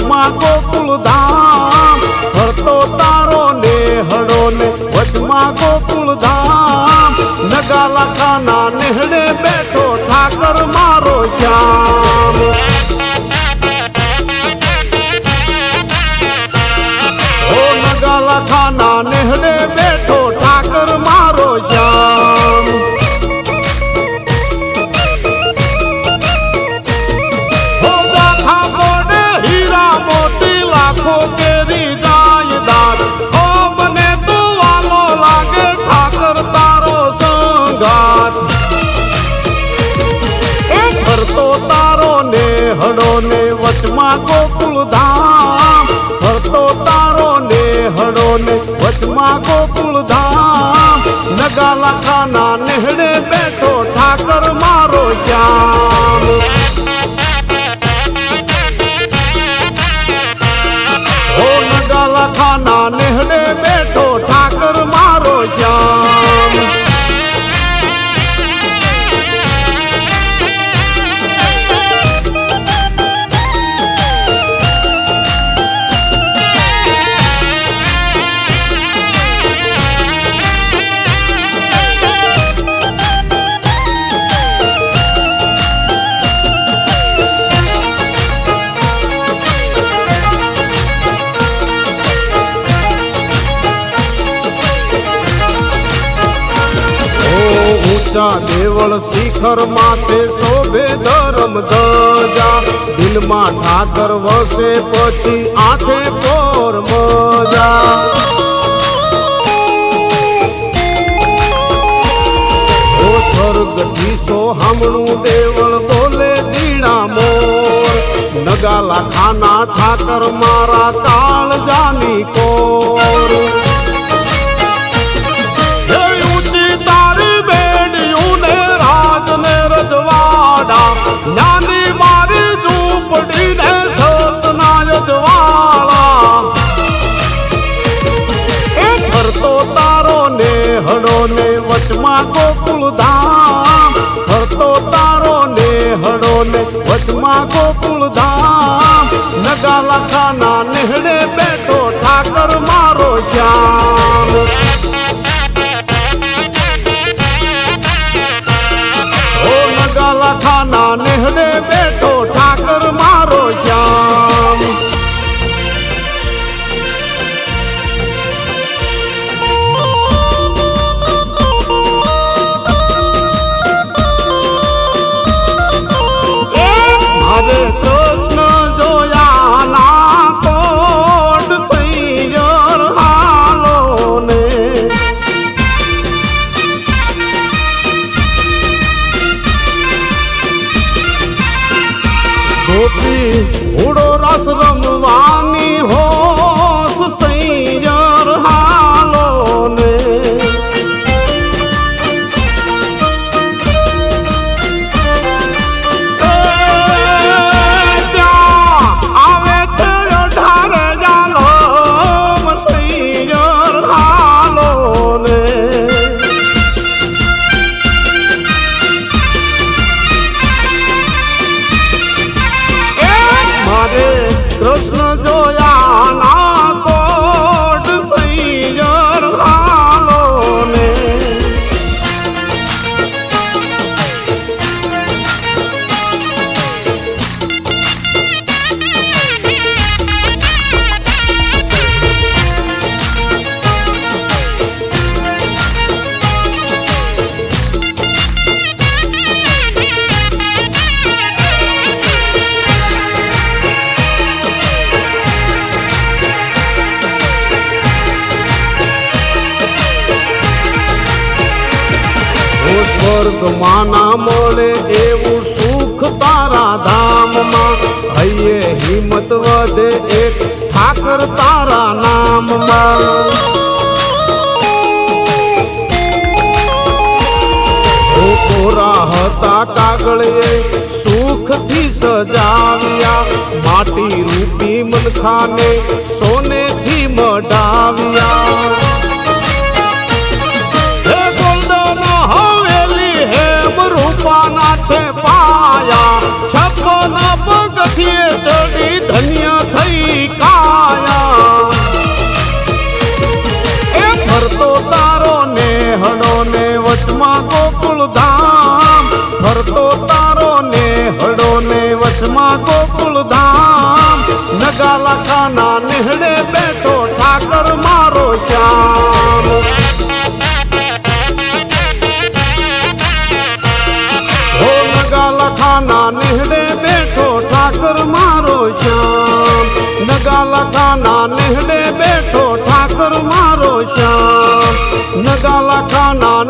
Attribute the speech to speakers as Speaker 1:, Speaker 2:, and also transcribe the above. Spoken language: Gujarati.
Speaker 1: વચમાં ગોકુળ ધામ ફરતો તારો નેહડો ને વચમાં ગોકુળ ધામ નગાલા ખાના નેહડે બેઠો ઠાકર મારો શ્યામ ઓ નગાલા ખાના નેહડે બેઠો ઠાકર મારો શ્યામ કેરી જાયદાર ઓ મને તો વાલો લાગે ઠાકર તારો સંગાત એ ફરતો તારો નેહડો ને વચમાં ગોકુળ ધામ ફરતો તારો નેહડો ને વચમાં ગોકુળ ધામ નગાલા ખાના નેહડે બેઠો ઠાકર મારો શ્યામ નગાલા ખાના નેહડે બેઠો ઠાકર મારો શ્યામ દેવળ શિખર માથે શોભે ધર્મ ધજા દિલમાં ઠાકર વસે પછી આંખે પોર મજા ઓ સ્વર્ગથી સોહામણું દેવળ બોલે જીણા મોર નગાલા ખાના ઠાકર મારા કાળજાની કોર નાની મારી ઝૂંપડી ને સતના યજવાળા એ ફરતો તારો નેહડો ને વચમાં ગોકુળ ધામ ફરતો તારો નેહડો ને વચમાં ગોકુળ ધામ નગાલા ખાના નેહડે બેઠો ઠાકર મારો શ્યામ નગાલા ખાના નેહડે બેઠો ઠાકર મારો શ્યામ હરે કૃષ્ણ જોયા ના કોડ સૈયર હાલો ને ગોપી ઉડો રસ રમવાની હોશ સૈયર હાલો ને ત્યાં આવે છે 18 જાલો સૈયર હાલો ને કૃષ્ણ જોયા ના કોટ સૈયર હાલો ને સ્વર્ગમાં ના મળે એવું સુખ તારા ધામમાં હૈયે હિંમત વધે એક ઠાકર તારા નામમાં કોરા હતા કાગળે સુખથી સજાવ્યા માટી રૂપી મનખાને સોનેથી મઢાવ્યા છે પાયા 56 પગથિયે ચડી ધન્ય થઈ ધામ ફરતો તારો ને હડો ને વચમાં ગોકુળ ધામ નગાલા ખાના નેહડે બેઠો ઠાકર મારો શ્યામ હો નગાલા ખાના નેહડે બેઠો ઠાકર મારો શ્યામ નગાલા ખાના નેહડે બેઠો ઠાકર મારો શ્યામ નગાલા ખાના